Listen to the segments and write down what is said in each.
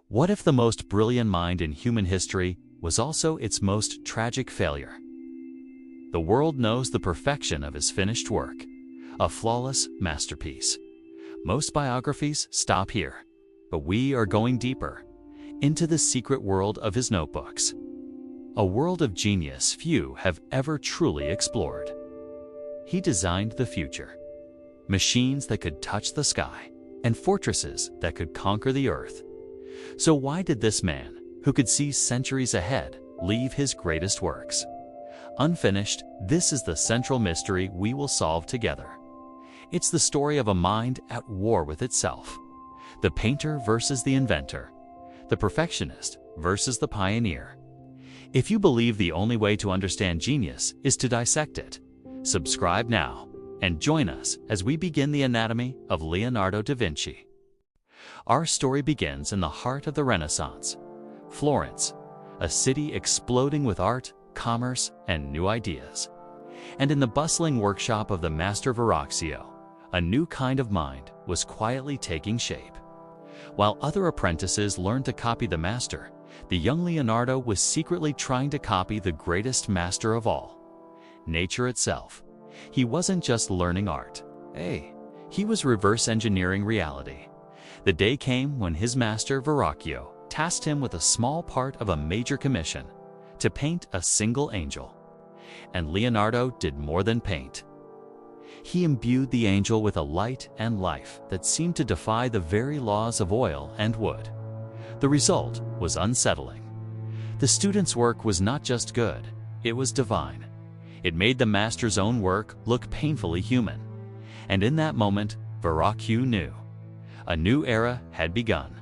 What if the most brilliant mind in human history was also its most tragic failure? The world knows the perfection of his finished work, a flawless masterpiece. Most biographies stop here, but we are going deeper, into the secret world of his notebooks. A world of genius few have ever truly explored. He designed the future. Machines that could touch the sky, and fortresses that could conquer the earth. So why did this man, who could see centuries ahead, leave his greatest works unfinished? This is the central mystery we will solve together. It's the story of a mind at war with itself. The painter versus the inventor. The perfectionist versus the pioneer. If you believe the only way to understand genius is to dissect it, subscribe now and join us as we begin the anatomy of Leonardo da Vinci. Our story begins in the heart of the Renaissance, Florence, a city exploding with art, commerce, and new ideas. And in the bustling workshop of the master Verrocchio, a new kind of mind was quietly taking shape. While other apprentices learned to copy the master, the young Leonardo was secretly trying to copy the greatest master of all, nature itself. He wasn't just learning art. He was reverse engineering reality. The day came when his master Verrocchio tasked him with a small part of a major commission, to paint a single angel. And Leonardo did more than paint. He imbued the angel with a light and life that seemed to defy the very laws of oil and wood. The result was unsettling. The student's work was not just good, it was divine. It made the master's own work look painfully human. And in that moment, Verrocchio knew. A new era had begun.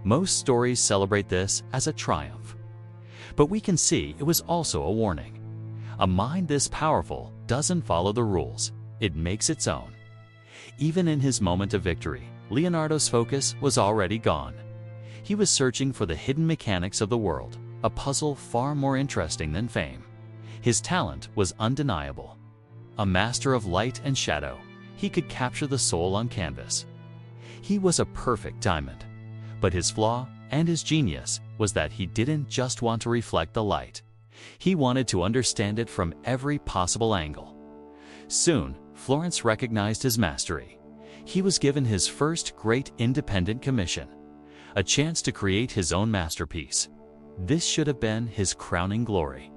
Most stories celebrate this as a triumph. But we can see it was also a warning. A mind this powerful doesn't follow the rules, it makes its own. Even in his moment of victory, Leonardo's focus was already gone. He was searching for the hidden mechanics of the world, a puzzle far more interesting than fame. His talent was undeniable. A master of light and shadow, he could capture the soul on canvas. He was a perfect diamond. But his flaw and his genius was that he didn't just want to reflect the light. He wanted to understand it from every possible angle. Soon, Florence recognized his mastery. He was given his first great independent commission, a chance to create his own masterpiece. This should have been his crowning glory.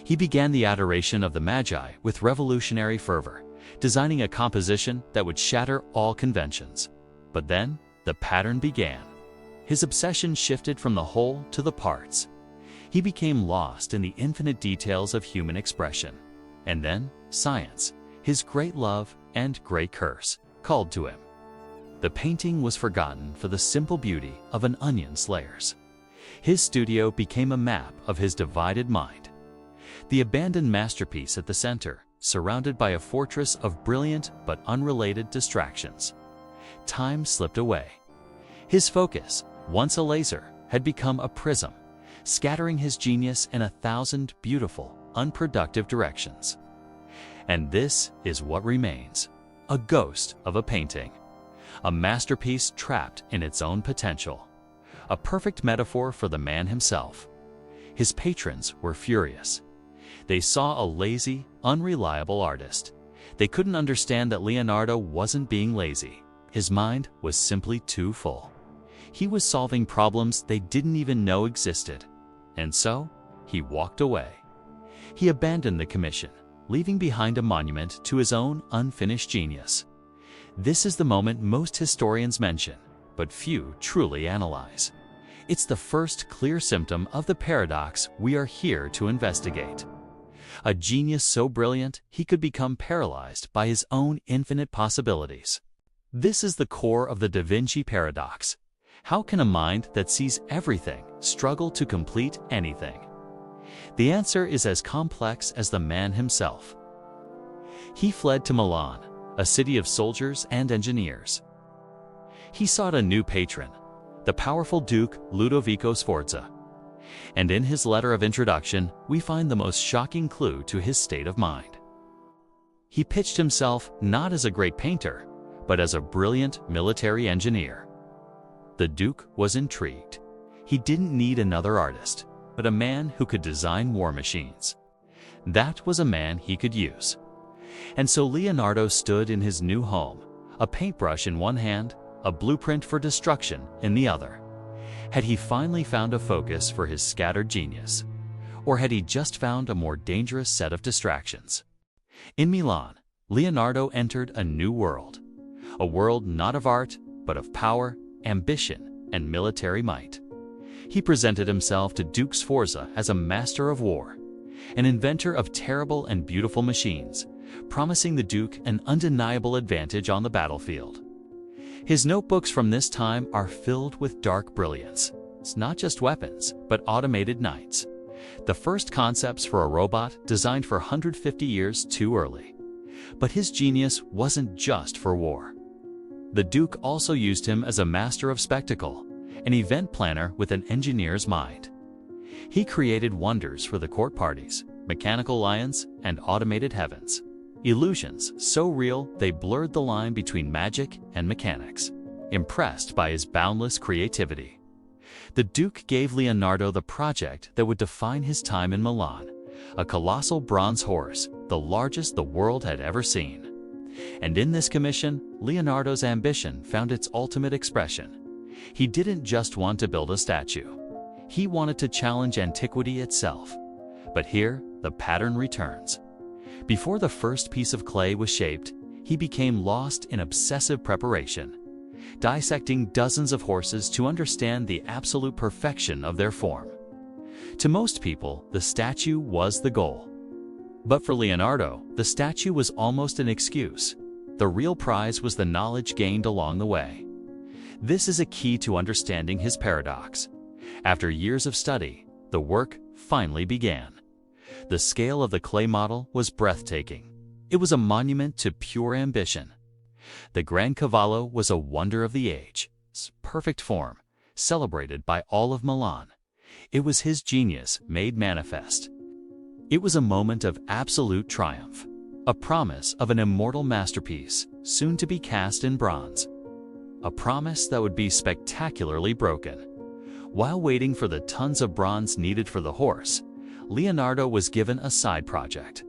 He began the adoration of the Magi with revolutionary fervor, designing a composition that would shatter all conventions. But then, the pattern began. His obsession shifted from the whole to the parts. He became lost in the infinite details of human expression. And then, science, his great love and great curse, called to him. The painting was forgotten for the simple beauty of an onion's layers. His studio became a map of his divided mind. The abandoned masterpiece at the center, surrounded by a fortress of brilliant but unrelated distractions. Time slipped away. His focus, once a laser, had become a prism, scattering his genius in 1,000 beautiful, unproductive directions. And this is what remains, a ghost of a painting, a masterpiece trapped in its own potential, a perfect metaphor for the man himself. His patrons were furious. They saw a lazy, unreliable artist. They couldn't understand that Leonardo wasn't being lazy. His mind was simply too full. He was solving problems they didn't even know existed. And so, he walked away. He abandoned the commission, leaving behind a monument to his own unfinished genius. This is the moment most historians mention, but few truly analyze. It's the first clear symptom of the paradox we are here to investigate. A genius so brilliant he could become paralyzed by his own infinite possibilities. This is the core of the Da Vinci paradox. How can a mind that sees everything struggle to complete anything? The answer is as complex as the man himself. He fled to Milan, a city of soldiers and engineers. He sought a new patron, the powerful Duke Ludovico Sforza. And in his letter of introduction, we find the most shocking clue to his state of mind. He pitched himself not as a great painter, but as a brilliant military engineer. The Duke was intrigued. He didn't need another artist, but a man who could design war machines. That was a man he could use. And so Leonardo stood in his new home, a paintbrush in one hand, a blueprint for destruction in the other. Had he finally found a focus for his scattered genius? Or had he just found a more dangerous set of distractions? In Milan, Leonardo entered a new world. A world not of art, but of power, ambition, and military might. He presented himself to Duke Sforza as a master of war, an inventor of terrible and beautiful machines, promising the Duke an undeniable advantage on the battlefield. His notebooks from this time are filled with dark brilliance. It's not just weapons, but automated knights. The first concepts for a robot designed for 150 years too early. But his genius wasn't just for war. The Duke also used him as a master of spectacle, an event planner with an engineer's mind. He created wonders for the court parties, mechanical lions, and automated heavens. Illusions so real they blurred the line between magic and mechanics. Impressed by his boundless creativity, the Duke gave Leonardo the project that would define his time in Milan, a colossal bronze horse, the largest the world had ever seen. And in this commission, Leonardo's ambition found its ultimate expression. He didn't just want to build a statue. He wanted to challenge antiquity itself. But here, the pattern returns. Before the first piece of clay was shaped, he became lost in obsessive preparation, dissecting dozens of horses to understand the absolute perfection of their form. To most people, the statue was the goal. But for Leonardo, the statue was almost an excuse. The real prize was the knowledge gained along the way. This is a key to understanding his paradox. After years of study, the work finally began. The scale of the clay model was breathtaking. It was a monument to pure ambition. The Gran Cavallo was a wonder of the age, its perfect form, celebrated by all of Milan. It was his genius made manifest. It was a moment of absolute triumph, a promise of an immortal masterpiece, soon to be cast in bronze. A promise that would be spectacularly broken. While waiting for the tons of bronze needed for the horse, Leonardo was given a side project,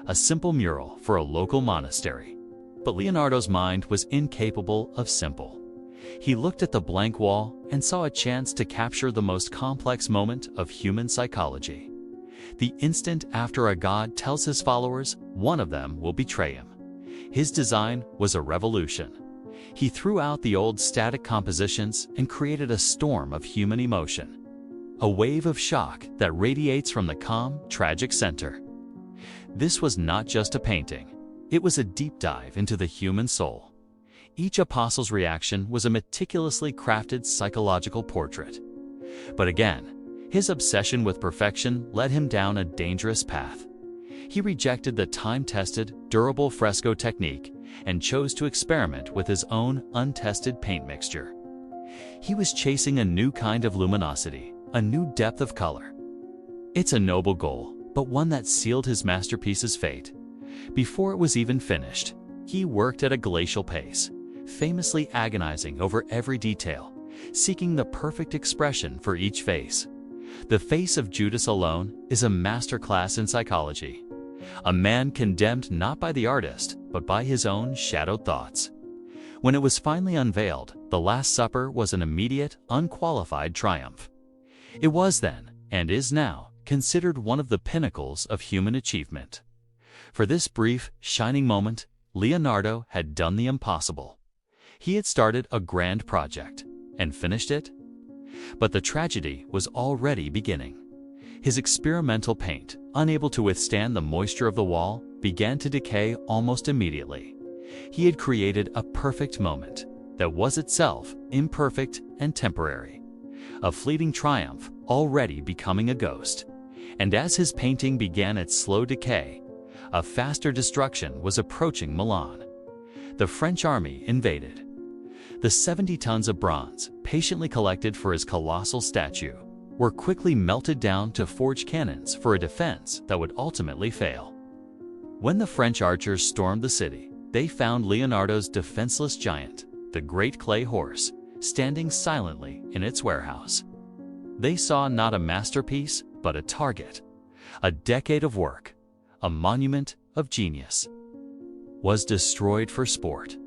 a simple mural for a local monastery. But Leonardo's mind was incapable of simple. He looked at the blank wall and saw a chance to capture the most complex moment of human psychology. The instant after a god tells his followers one of them will betray him. His design was a revolution. He threw out the old static compositions and created a storm of human emotion. A wave of shock that radiates from the calm, tragic center. This was not just a painting. It was a deep dive into the human soul. Each apostle's reaction was a meticulously crafted psychological portrait. But again, his obsession with perfection led him down a dangerous path. He rejected the time-tested, durable fresco technique and chose to experiment with his own untested paint mixture. He was chasing a new kind of luminosity, a new depth of color. It's a noble goal, but one that sealed his masterpiece's fate. Before it was even finished, he worked at a glacial pace, famously agonizing over every detail, seeking the perfect expression for each face. The face of Judas alone is a masterclass in psychology. A man condemned not by the artist, but by his own shadowed thoughts. When it was finally unveiled, the Last Supper was an immediate, unqualified triumph. It was then, and is now, considered one of the pinnacles of human achievement. For this brief, shining moment, Leonardo had done the impossible. He had started a grand project, and finished it. But the tragedy was already beginning. His experimental paint, unable to withstand the moisture of the wall, began to decay almost immediately. He had created a perfect moment that was itself imperfect and temporary. A fleeting triumph already becoming a ghost. And as his painting began its slow decay, a faster destruction was approaching Milan. The French army invaded. The 70 tons of bronze, patiently collected for his colossal statue, were quickly melted down to forge cannons for a defense that would ultimately fail. When the French archers stormed the city, they found Leonardo's defenseless giant, the great clay horse, standing silently in its warehouse. They saw not a masterpiece, but a target, a decade of work, a monument of genius, was destroyed for sport.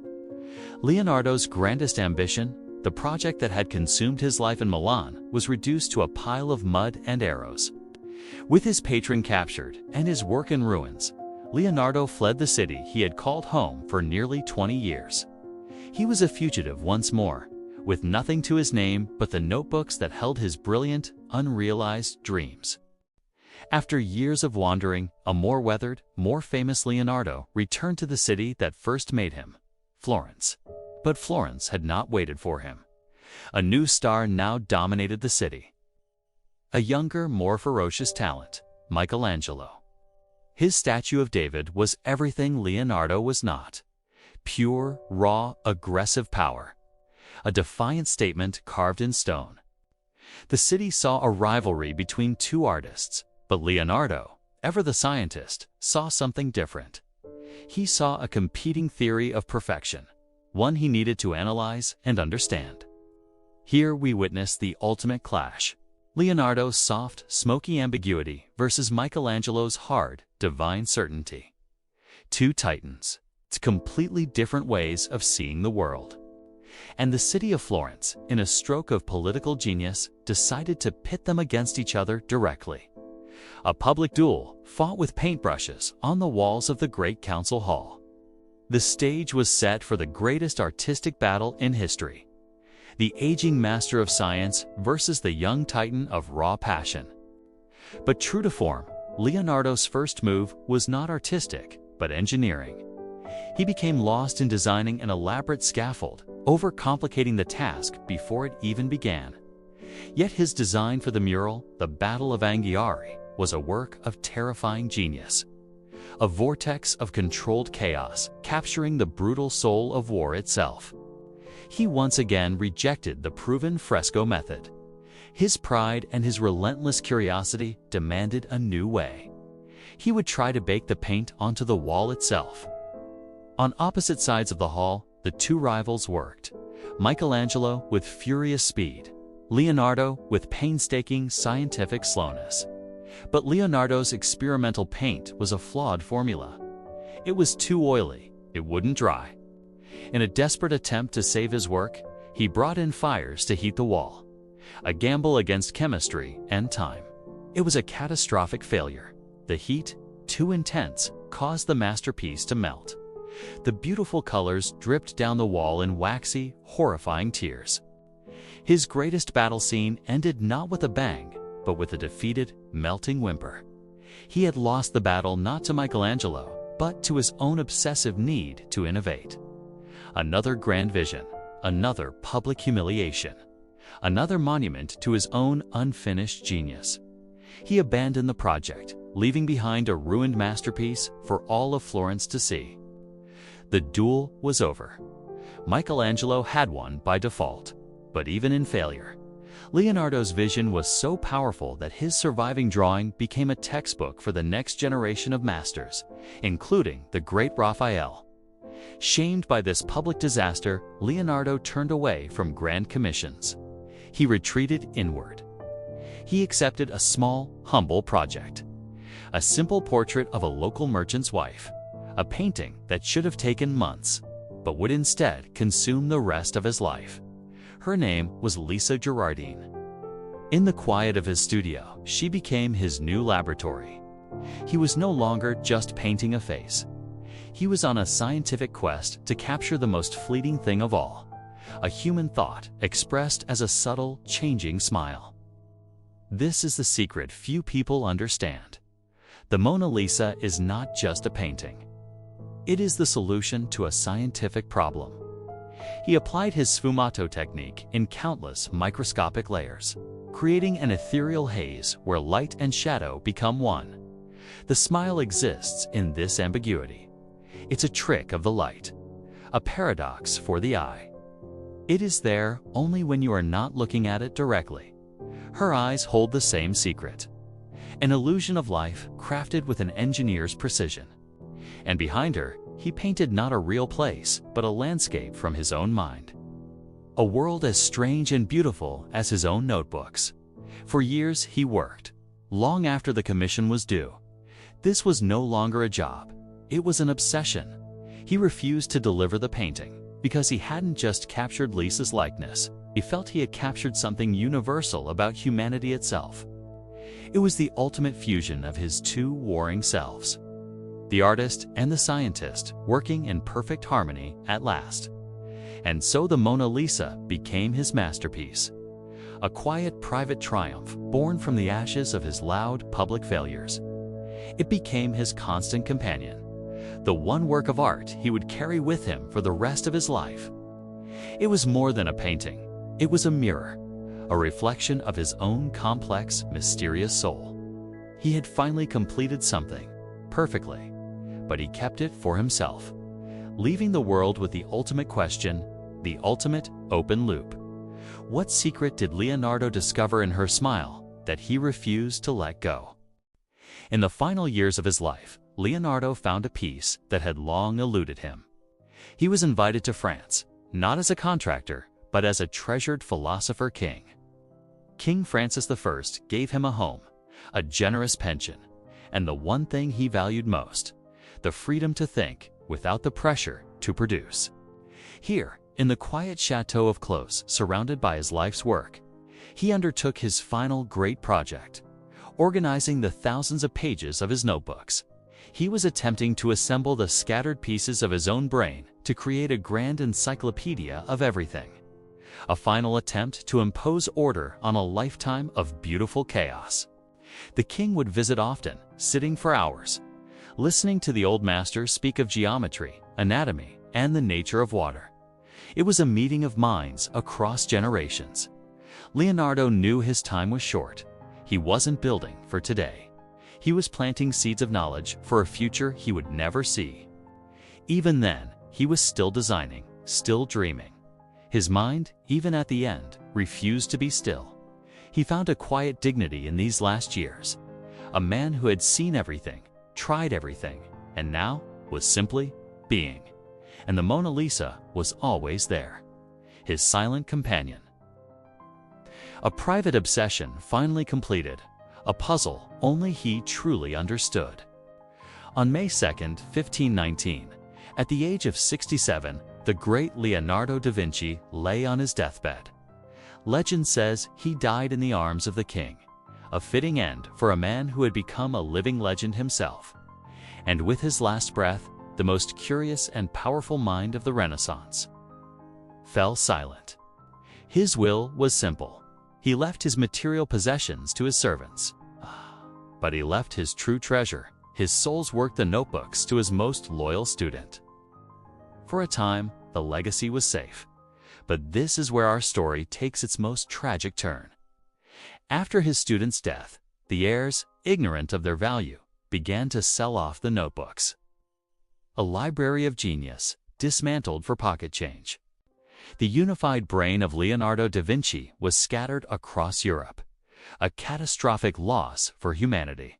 Leonardo's grandest ambition, the project that had consumed his life in Milan, was reduced to a pile of mud and arrows. With his patron captured and his work in ruins, Leonardo fled the city he had called home for nearly 20 years. He was a fugitive once more, with nothing to his name but the notebooks that held his brilliant, unrealized dreams. After years of wandering, a more weathered, more famous Leonardo returned to the city that first made him, Florence. But Florence had not waited for him. A new star now dominated the city. A younger, more ferocious talent, Michelangelo. His statue of David was everything Leonardo was not. Pure, raw, aggressive power. A defiant statement carved in stone. The city saw a rivalry between two artists, but Leonardo, ever the scientist, saw something different. He saw a competing theory of perfection, one he needed to analyze and understand. Here we witness the ultimate clash. Leonardo's soft, smoky ambiguity versus Michelangelo's hard, divine certainty. Two titans, completely different ways of seeing the world. And the city of Florence, in a stroke of political genius, decided to pit them against each other directly. A public duel fought with paintbrushes on the walls of the great council hall. The stage was set for the greatest artistic battle in history. The aging master of science versus the young titan of raw passion. But true to form, Leonardo's first move was not artistic, but engineering. He became lost in designing an elaborate scaffold, overcomplicating the task before it even began. Yet his design for the mural, the Battle of Anghiari, was a work of terrifying genius. A vortex of controlled chaos, capturing the brutal soul of war itself. He once again rejected the proven fresco method. His pride and his relentless curiosity demanded a new way. He would try to bake the paint onto the wall itself. On opposite sides of the hall, the two rivals worked. Michelangelo with furious speed, Leonardo with painstaking scientific slowness. But Leonardo's experimental paint was a flawed formula. It was too oily, it wouldn't dry. In a desperate attempt to save his work, he brought in fires to heat the wall. A gamble against chemistry and time. It was a catastrophic failure. The heat, too intense, caused the masterpiece to melt. The beautiful colors dripped down the wall in waxy, horrifying tears. His greatest battle scene ended not with a bang, but with a defeated, melting whimper. He had lost the battle not to Michelangelo, but to his own obsessive need to innovate. Another grand vision, another public humiliation, another monument to his own unfinished genius. He abandoned the project, leaving behind a ruined masterpiece for all of Florence to see. The duel was over. Michelangelo had won by default, but even in failure, Leonardo's vision was so powerful that his surviving drawing became a textbook for the next generation of masters, including the great Raphael. Shamed by this public disaster, Leonardo turned away from grand commissions. He retreated inward. He accepted a small, humble project. A simple portrait of a local merchant's wife. A painting that should have taken months, but would instead consume the rest of his life. Her name was Lisa Gerardine. In the quiet of his studio, she became his new laboratory. He was no longer just painting a face. He was on a scientific quest to capture the most fleeting thing of all, a human thought expressed as a subtle, changing smile. This is the secret few people understand. The Mona Lisa is not just a painting. It is the solution to a scientific problem. He applied his sfumato technique in countless microscopic layers, creating an ethereal haze where light and shadow become one. The smile exists in this ambiguity. It's a trick of the light, a paradox for the eye. It is there only when you are not looking at it directly. Her eyes hold the same secret, an illusion of life crafted with an engineer's precision. And behind her, he painted not a real place, but a landscape from his own mind. A world as strange and beautiful as his own notebooks. For years he worked, long after the commission was due. This was no longer a job, it was an obsession. He refused to deliver the painting because he hadn't just captured Lisa's likeness, he felt he had captured something universal about humanity itself. It was the ultimate fusion of his two warring selves, the artist and the scientist, working in perfect harmony at last. And so the Mona Lisa became his masterpiece, a quiet private triumph born from the ashes of his loud public failures. It became his constant companion, the one work of art he would carry with him for the rest of his life. It was more than a painting, it was a mirror, a reflection of his own complex, mysterious soul. He had finally completed something, perfectly, but he kept it for himself, leaving the world with the ultimate question, the ultimate open loop. What secret did Leonardo discover in her smile that he refused to let go? In the final years of his life, Leonardo found a piece that had long eluded him. He was invited to France, not as a contractor, but as a treasured philosopher king. King Francis I gave him a home, a generous pension, and the one thing he valued most, the freedom to think without the pressure to produce. Here, in the quiet chateau of Clos, surrounded by his life's work, he undertook his final great project, organizing the thousands of pages of his notebooks. He was attempting to assemble the scattered pieces of his own brain to create a grand encyclopedia of everything, a final attempt to impose order on a lifetime of beautiful chaos. The king would visit often, sitting for hours, listening to the old masters speak of geometry, anatomy, and the nature of water. It was a meeting of minds across generations. Leonardo knew his time was short. He wasn't building for today. He was planting seeds of knowledge for a future he would never see. Even then, he was still designing, still dreaming. His mind, even at the end, refused to be still. He found a quiet dignity in these last years. A man who had seen everything, tried everything, and now was simply being. And the Mona Lisa was always there, his silent companion. A private obsession finally completed, a puzzle only he truly understood. On May 2, 1519, at the age of 67, the great Leonardo da Vinci lay on his deathbed. Legend says he died in the arms of the king, a fitting end for a man who had become a living legend himself. And with his last breath, the most curious and powerful mind of the Renaissance fell silent. His will was simple. He left his material possessions to his servants. But he left his true treasure, his soul's work, the notebooks, to his most loyal student. For a time, the legacy was safe. But this is where our story takes its most tragic turn. After his student's death, the heirs, ignorant of their value, began to sell off the notebooks. A library of genius, dismantled for pocket change. The unified brain of Leonardo da Vinci was scattered across Europe, a catastrophic loss for humanity.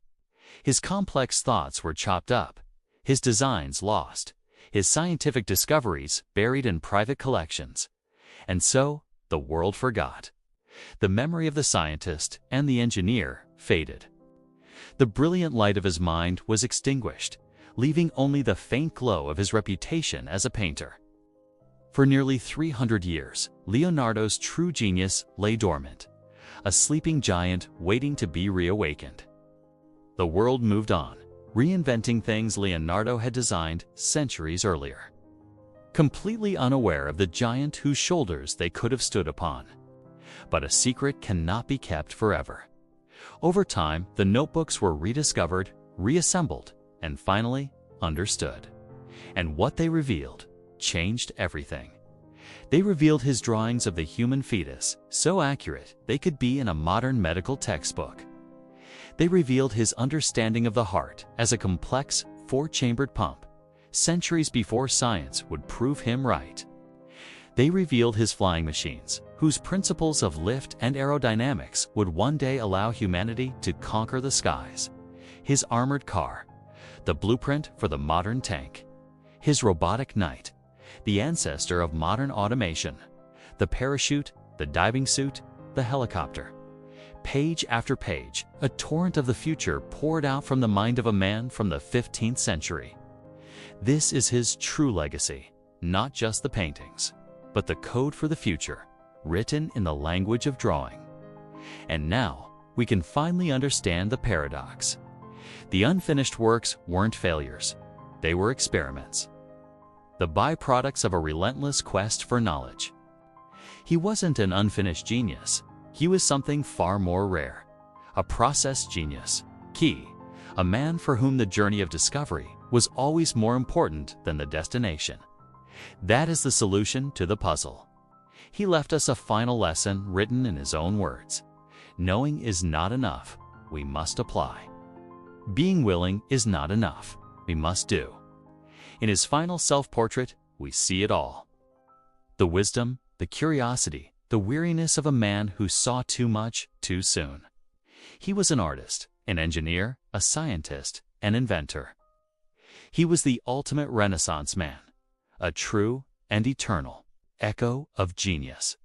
His complex thoughts were chopped up, his designs lost, his scientific discoveries buried in private collections. And so, the world forgot. The memory of the scientist and the engineer faded. The brilliant light of his mind was extinguished, leaving only the faint glow of his reputation as a painter. For nearly 300 years, Leonardo's true genius lay dormant, a sleeping giant waiting to be reawakened. The world moved on, reinventing things Leonardo had designed centuries earlier, completely unaware of the giant whose shoulders they could have stood upon. But a secret cannot be kept forever. Over time, the notebooks were rediscovered, reassembled, and finally understood. And what they revealed changed everything. They revealed his drawings of the human fetus, so accurate they could be in a modern medical textbook. They revealed his understanding of the heart as a complex, four-chambered pump, centuries before science would prove him right. They revealed his flying machines, whose principles of lift and aerodynamics would one day allow humanity to conquer the skies. His armored car, the blueprint for the modern tank. His robotic knight, the ancestor of modern automation. The parachute, the diving suit, the helicopter. Page after page, a torrent of the future poured out from the mind of a man from the 15th century. This is his true legacy, not just the paintings, but the code for the future, written in the language of drawing. And now, we can finally understand the paradox. The unfinished works weren't failures, they were experiments, the byproducts of a relentless quest for knowledge. He wasn't an unfinished genius, he was something far more rare, a process genius, a man for whom the journey of discovery was always more important than the destination. That is the solution to the puzzle. He left us a final lesson written in his own words. Knowing is not enough, we must apply. Being willing is not enough, we must do. In his final self-portrait, we see it all. The wisdom, the curiosity, the weariness of a man who saw too much too soon. He was an artist, an engineer, a scientist, an inventor. He was the ultimate Renaissance man, a true and eternal echo of genius.